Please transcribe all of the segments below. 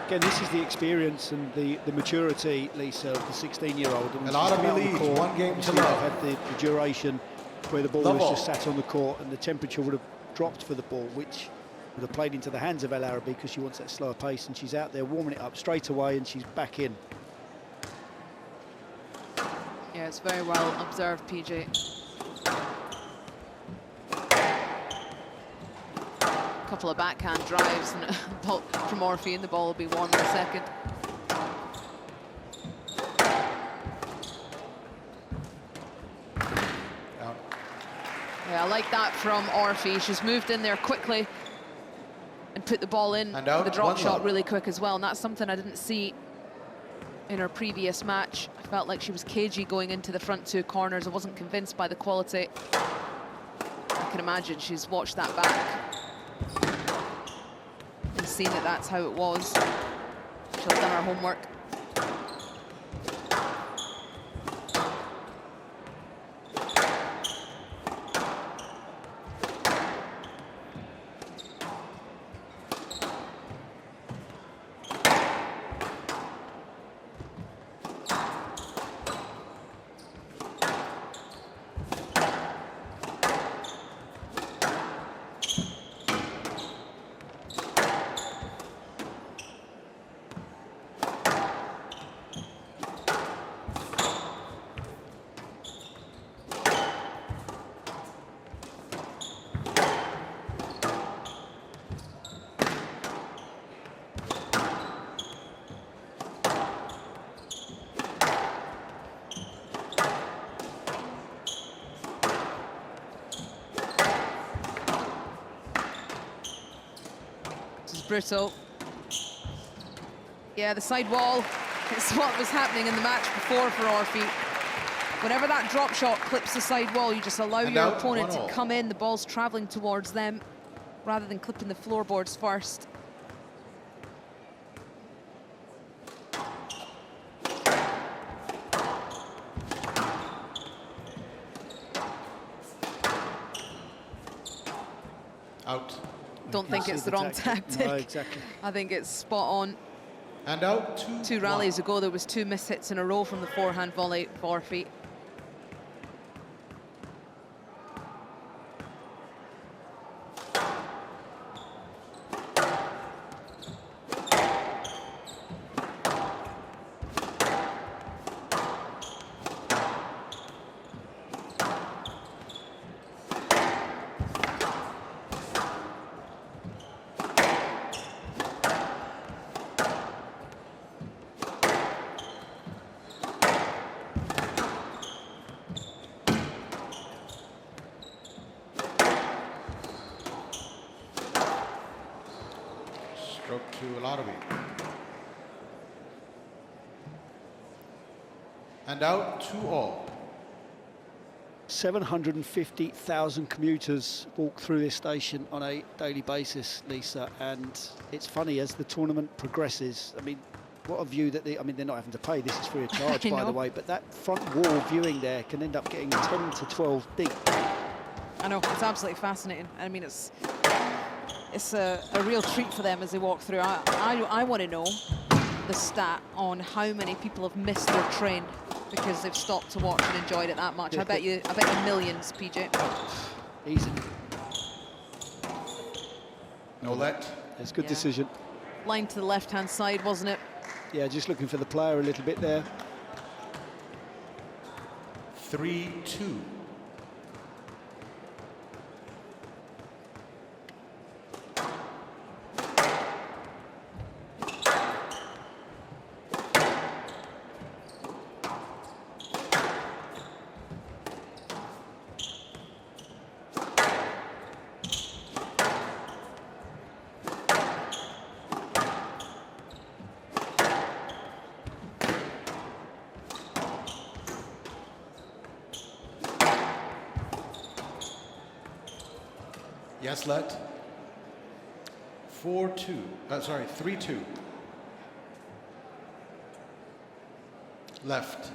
Again, this is the experience and the maturity, Lisa, of the 16-year-old. Elaraby leads 1 game to love. Had the duration where the ball was just sat on the court and the temperature would have dropped for the ball, which would have played into the hands of Elaraby because she wants that slower pace, and she's out there warming it up straight away and she's back in. Yeah, it's very well observed, PJ. A couple of backhand drives and from Orfi, and the ball will be warm in a second. Yeah, I like that from Orfi. She's moved in there quickly and put the ball in the drop shot really quick as well, and that's something I didn't see in her previous match. I felt like she was cagey going into the front 2 corners. I wasn't convinced by the quality. I can imagine she's watched that back and seen that that's how it was. She'll have done her homework. Brutal. Yeah, the side wall is what was happening in the match before for Orfi. Whenever that drop shot clips the side wall, you just allow your opponent to come in. The ball's traveling towards them rather than clipping the floorboards first. Out. Don't think it's the wrong tactic. No, exactly. I think it's spot on. And out 2 rallies ago, there was 2 miss hits in a row from the forehand volley for Orfi. Stroke to Elaraby. And out 2-all. 750,000 commuters walk through this station on a daily basis, Lisa, and it's funny as the tournament progresses. I mean, what a view that I mean, they're not having to pay. This is free of charge, by the way, but that front wall viewing there can end up getting 10 to 12 deep. I know, it's absolutely fascinating. I mean, it's a real treat for them as they walk through. I want to know the stat on how many people have missed their train because they've stopped to watch and enjoyed it that much. I bet you millions, PJ. Easy. No let. It's a good decision. Line to the left-hand side, wasn't it? Yeah, just looking for the player a little bit there. 3-2. Yes, let. 4-2. Sorry, 3-2. Left.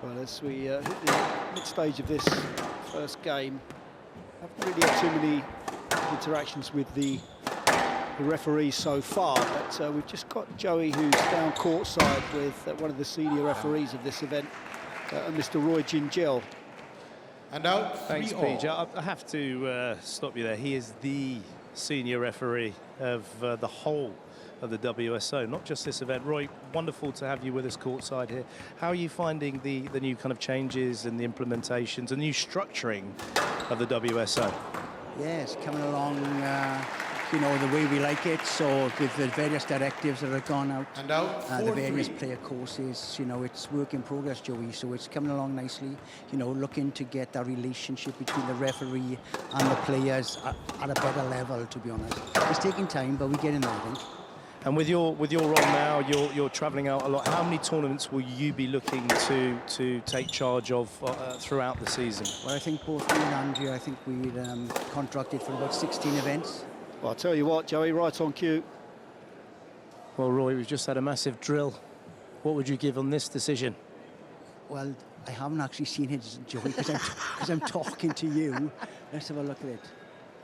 Well, as we hit the mid-stage of this first game, haven't really had too many interactions with the referees so far, but we've just got Joey, who's down courtside with one of the senior referees of this event, Mr. Roy Gingell. And out. Thanks, PJ. I have to stop you there. He is the senior referee of the whole of the WSO, not just this event. Roy, wonderful to have you with us courtside here. How are you finding the new kind of changes and the implementations, the new structuring of the WSO? Yeah, it's coming along, you know, the way we like it. So with the various directives that have gone out, and out the various player courses, you know, it's work in progress, Joey. So it's coming along nicely. You know, looking to get that relationship between the referee and the players at a better level, to be honest. It's taking time, but we're getting there, I think. And with your role now, you're travelling out a lot. How many tournaments will you be looking to take charge of throughout the season? Well, I think both me and Andrea, I think we're contracted for about 16 events. Well, I'll tell you what, Joey, right on cue. Well, Roy, we've just had a massive drill. What would you give on this decision? Well, I haven't actually seen it, Joey, because I'm talking to you. Let's have a look at it.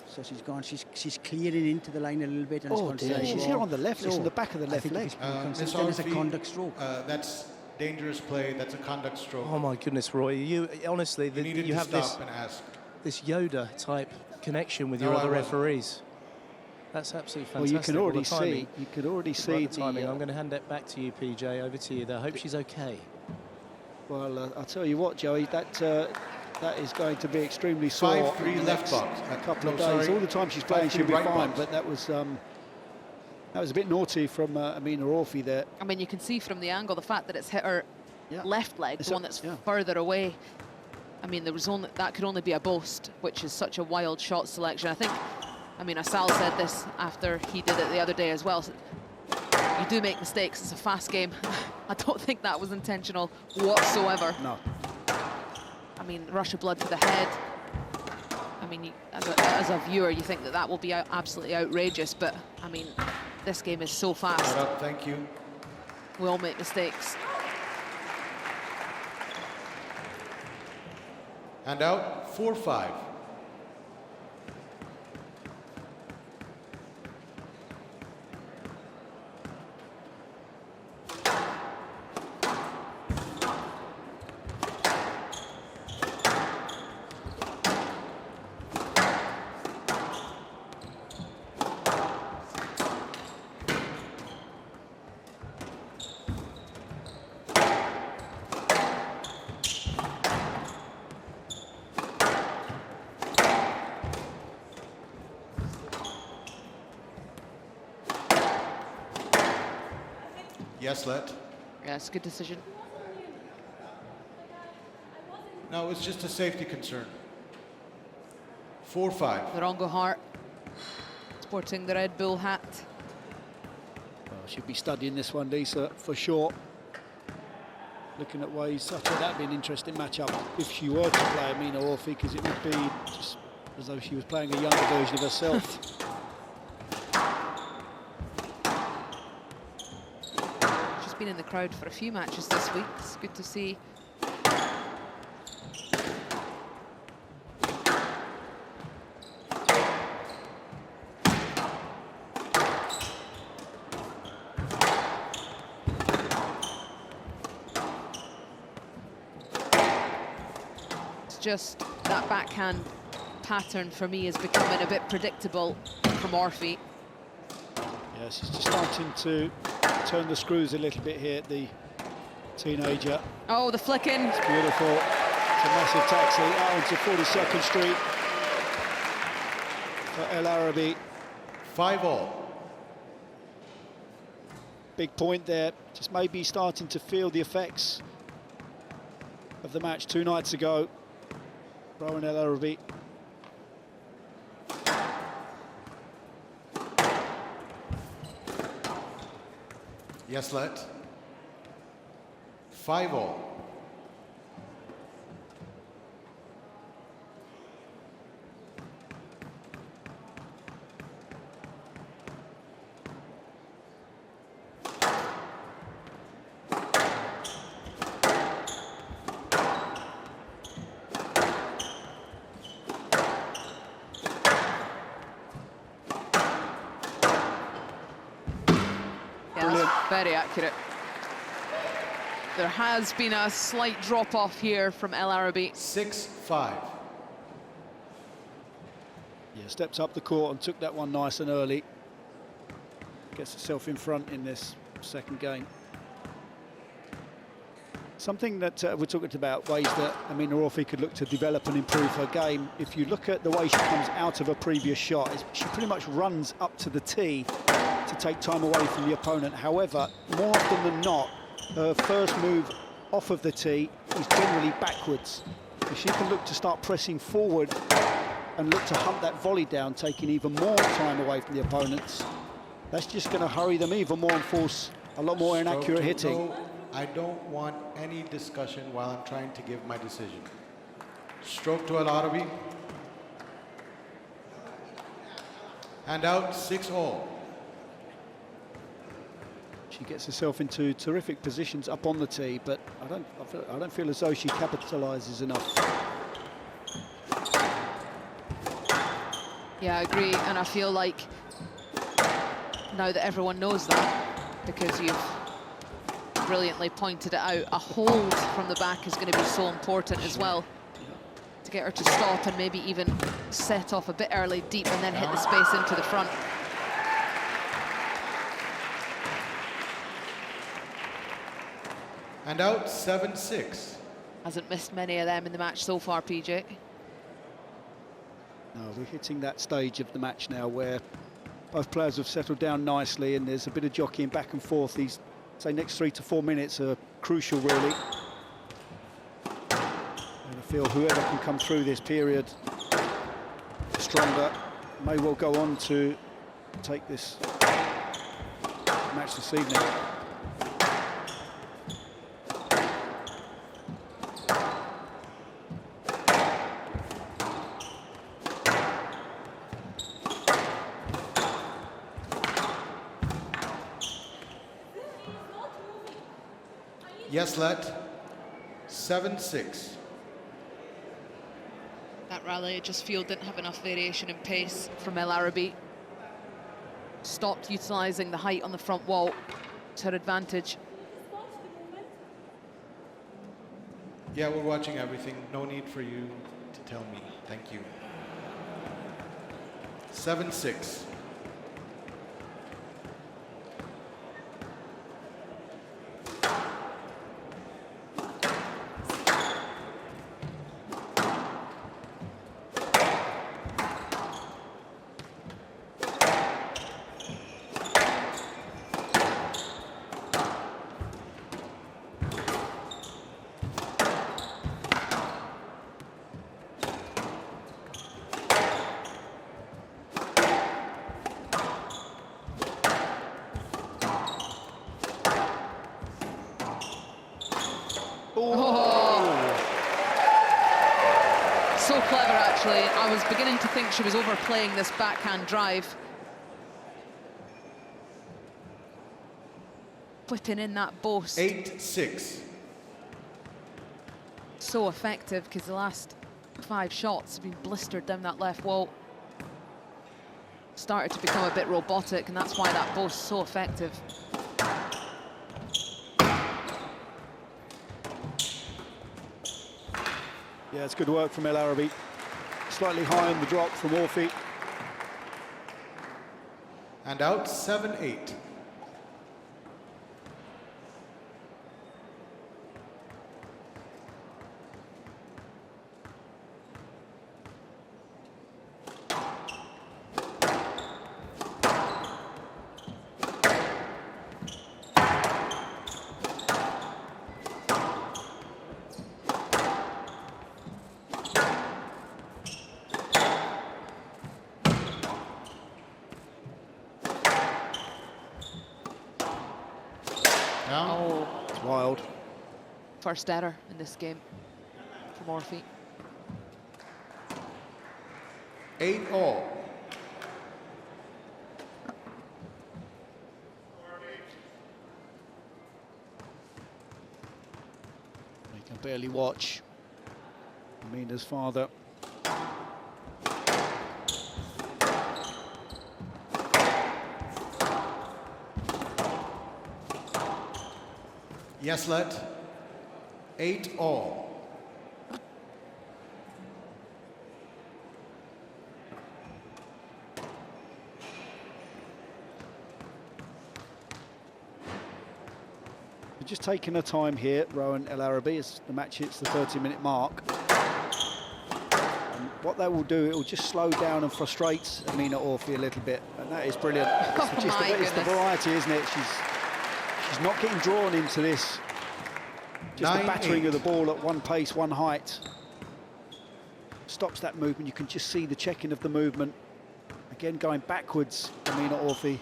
So she's gone. She's clearing into the line a little bit. And Oh dear, she's here on the left. So it's on the back of the left leg. Miss It's a Orfi, conduct stroke. That's dangerous play. That's a conduct stroke. Oh my goodness, Roy! You honestly, you needed you to have stop and ask. this Yoda type connection with your No, other I wasn't. referees. That's absolutely Well, fantastic. you can already the timing, see. You could already right, see the timing. I'm going to hand it back to you, PJ. Over to you there. I hope she's okay. Well, I'll tell you what, Joey, that is going to be extremely sore. 5-3 in the left next box. couple of No, days. sorry. All the time she's playing, 5-3 she'll be right fine. box. But that was a bit naughty from Amina Orfi there. I mean, you can see from the angle the fact that it's hit her left leg, It's the one that's further away. I mean, there was only that could only be a boast, which is such a wild shot selection. I think, I mean, Asal said this after he did it the other day as well. So you do make mistakes. It's a fast game. I don't think that was intentional whatsoever. No. I mean, rush of blood to the head. I mean, as a viewer, you think that will be absolutely outrageous. But I mean, this game is so fast. Thank you. We all make mistakes. And out. 4-5. Yes, let. Yeah, it's a good decision. No, it's just a safety concern. 4-5. Narongo Hart sporting the Red Bull hat. Well, she'll be studying this one, Lisa, for sure. Looking at ways, I thought that'd be an interesting matchup if she were to play Amina Orfi, because it would be just as though she was playing a younger version of herself. She's been in the crowd for a few matches this week. It's good to see. Just that backhand pattern for me is becoming a bit predictable from Orfi. Yeah, she's just starting to turn the screws a little bit here, the teenager. Oh, the flicking. It's beautiful. It's a massive taxi out onto 42nd Street for Elaraby. 5-all. Big point there. Just maybe starting to feel the effects of the match 2 nights ago. Rowan Elaraby. Yes, let. 5-all. Very accurate. There has been a slight drop-off here from Elaraby. 6-5. Yeah, steps up the court and took that one nice and early. Gets herself in front in this second game. Something that we're talking about, ways that, I mean, Orfi could look to develop and improve her game. If you look at the way she comes out of her previous shot, she pretty much runs up to the tee to take time away from the opponent. However, more often than not, her first move off of the tee is generally backwards. If she can look to start pressing forward and look to hunt that volley down, taking even more time away from the opponents, that's just going to hurry them even more and force a lot more inaccurate hitting. No, I don't want any discussion while I'm trying to give my decision. Stroke to Elaraby. And out, 6-all. She gets herself into terrific positions up on the tee, but I don't feel as though she capitalises enough. Yeah, I agree, and I feel like now that everyone knows that, because you've brilliantly pointed it out, a hold from the back is going to be so important as well, to get her to stop and maybe even set off a bit early deep and then hit the space into the front. And out, 7-6. Hasn't missed many of them in the match so far, PJ. No, we're hitting that stage of the match now where both players have settled down nicely and there's a bit of jockeying back and forth. These, say, next 3 to 4 minutes are crucial, really. And I feel whoever can come through this period stronger may well go on to take this match this evening. Yes, let. 7-6. That rally, I just feel, didn't have enough variation in pace from Elaraby. Stopped utilising the height on the front wall to her advantage. Yeah, we're watching everything. No need for you to tell me. Thank you. 7-6. So clever, actually. I was beginning to think she was overplaying this backhand drive. Whipping in that boast. 8-6. So effective, because the last 5 shots have been blistered down that left wall. Started to become a bit robotic, and that's why that boast's so effective. Yeah, it's good work from Elaraby. Slightly high on the drop from Orfi. And out, 7-8. Oh, It's wild. first error in this game from Orfi. 8-all. You can barely watch Amina's father. Yes, let. 8-all. Just taking her time here, Rowan Elaraby, as the match hits the 30-minute mark. And what that will do, it will just slow down and frustrate Amina Orfi a little bit, and that is brilliant. It's the variety, isn't it? She's not getting drawn into this. Just the battering of the ball at one pace, one height. Stops that movement. You can just see the checking of the movement. Again, going backwards, Amina Orfi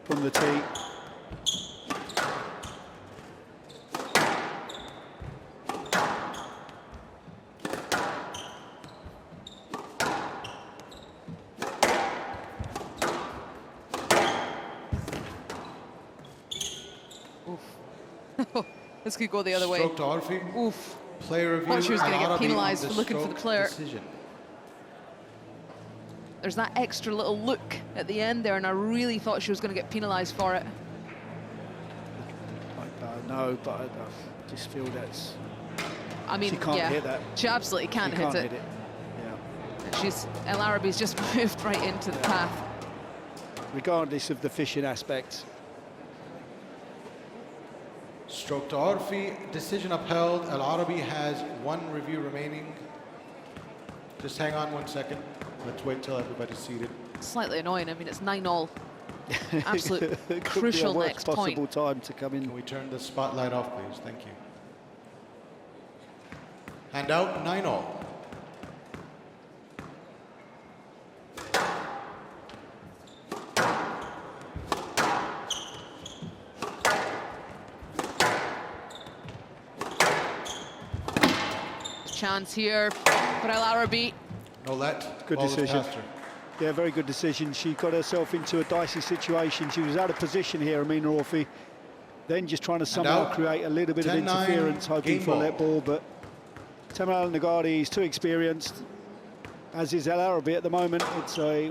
from the tee. This could go the other way. Stroke to Orfi. Oof. Player review. Thought she was going to get Elaraby penalised on for looking for the player. Decision. There's that extra little look at the end there, and I really thought she was going to get penalised for it. No, but I just feel that's... I mean, she can't hit that. She absolutely can't hit it. Yeah. Elaraby's just moved right into the path. Regardless of the fishing aspect. Stroke to Orfi, decision upheld. Elaraby has one review remaining. Just hang on 1 second. Let's wait till everybody's seated. Slightly annoying. I mean, it's 9-all. Absolute Could crucial be a next possible point. time to come in. Can we turn the spotlight off, please? Thank you. Hand out 9-all. Chance here for Elaraby. No let. Good decision. Yeah, very good decision. She got herself into a dicey situation. She was out of position here, Amina Orfi. Then just trying to somehow create a little bit of interference, hoping for a let ball, but Tamal Nagadi is too experienced, as is Elaraby at the moment. It's a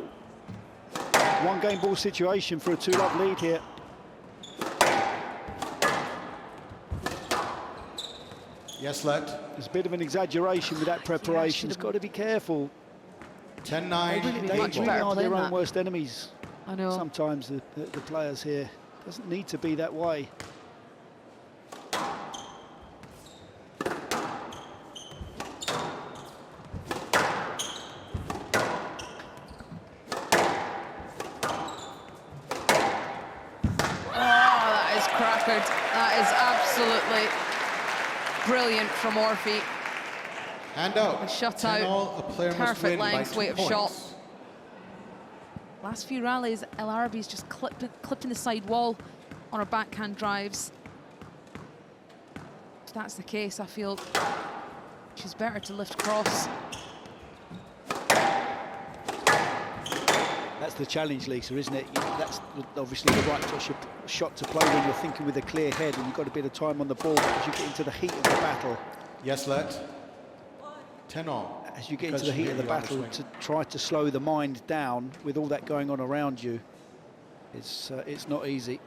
one-game ball situation for a 2-love lead here. Yes, let. There's a bit of an exaggeration with that preparation. It's got to be careful. 10-9. They really are their own worst enemies. I know. Sometimes the players here. Doesn't need to be that way. That is absolutely brilliant from Orfi. Hand out. A shutout, perfect length, weight of shot. Last few rallies, Elaraby's just clipping the side wall on her backhand drives. If that's the case, I feel she's better to lift cross. That's the challenge, Lisa, isn't it? That's obviously the right shot to play when you're thinking with a clear head, and you've got a bit of time on the ball as you get into the heat of the battle. Yes, let. 10-all. As you get into the heat of the battle, to try to slow the mind down with all that going on around you, it's not easy.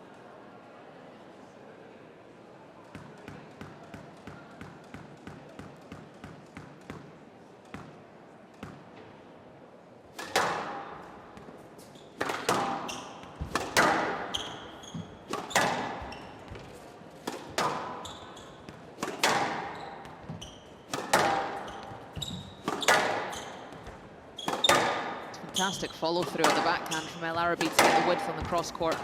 Fantastic follow through on the backhand from Elaraby to get the width on the cross court.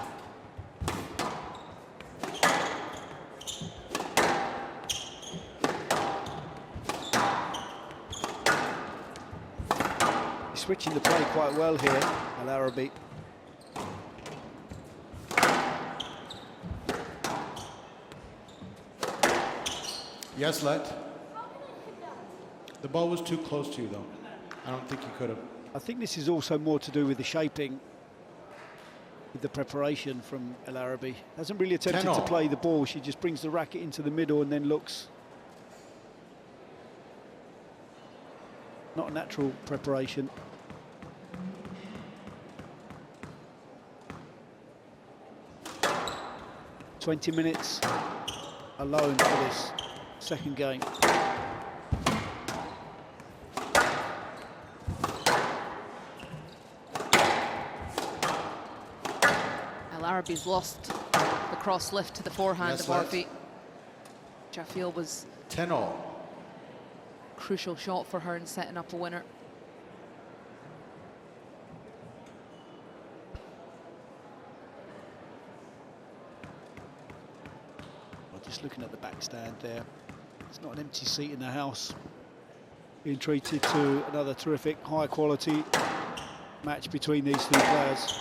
He's switching the play quite well here, Elaraby. Yes, let. The ball was too close to you, though. I don't think you could have. I think this is also more to do with the shaping, with the preparation from Elaraby. Hasn't really attempted to play the ball. She just brings the racket into the middle and then looks. Not a natural preparation. ...20 minutes alone for this second game. Elaraby's lost the cross lift to the forehand of Orfi, which I feel was 10-all. Crucial shot for her in setting up a winner. Well, just looking at the backstand there, it's not an empty seat in the house. Being treated to another terrific, high-quality match between these two players.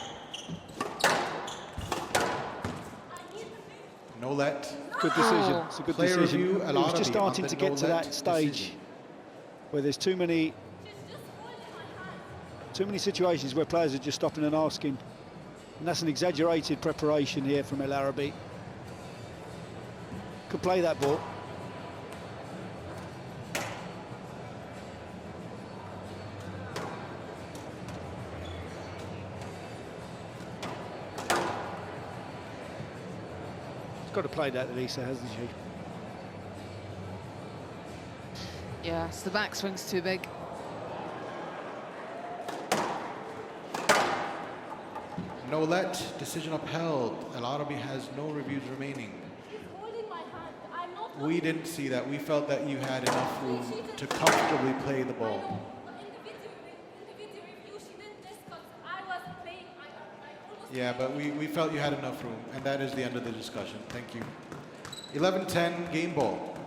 No let. Good decision. It's a good Player decision. review, It was just Elaraby starting on to the get to no-let that stage decision. where there's too many situations where players are just stopping and asking, and that's an exaggerated preparation here from Elaraby. Could play that ball. Got to play that, Lisa, hasn't she? Yes, the backswing's too big. No let. Decision upheld. Elaraby has no reviews remaining. We didn't see that. We felt that you had enough room to comfortably play the ball. Yeah, but we felt you had enough room, and that is the end of the discussion. Thank you. 11-10, game ball.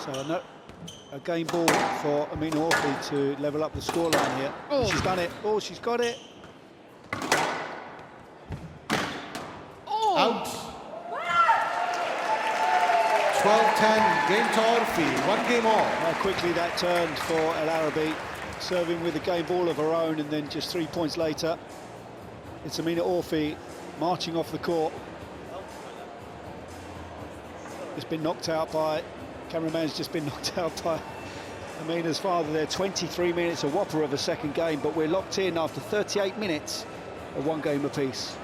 So a game ball for Amina Orfi to level up the scoreline here. Oh. She's done it. Oh, she's got it. Oh! Out. 12-10, game to Orfi, 1 game all. How quickly that turned for Elaraby, serving with a game ball of her own, and then just 3 points later, it's Amina Orfi marching off the court. It's been knocked out by, cameraman's just been knocked out by Amina's father there. 23 minutes, a whopper of a second game, but we're locked in after 38 minutes of 1 game apiece.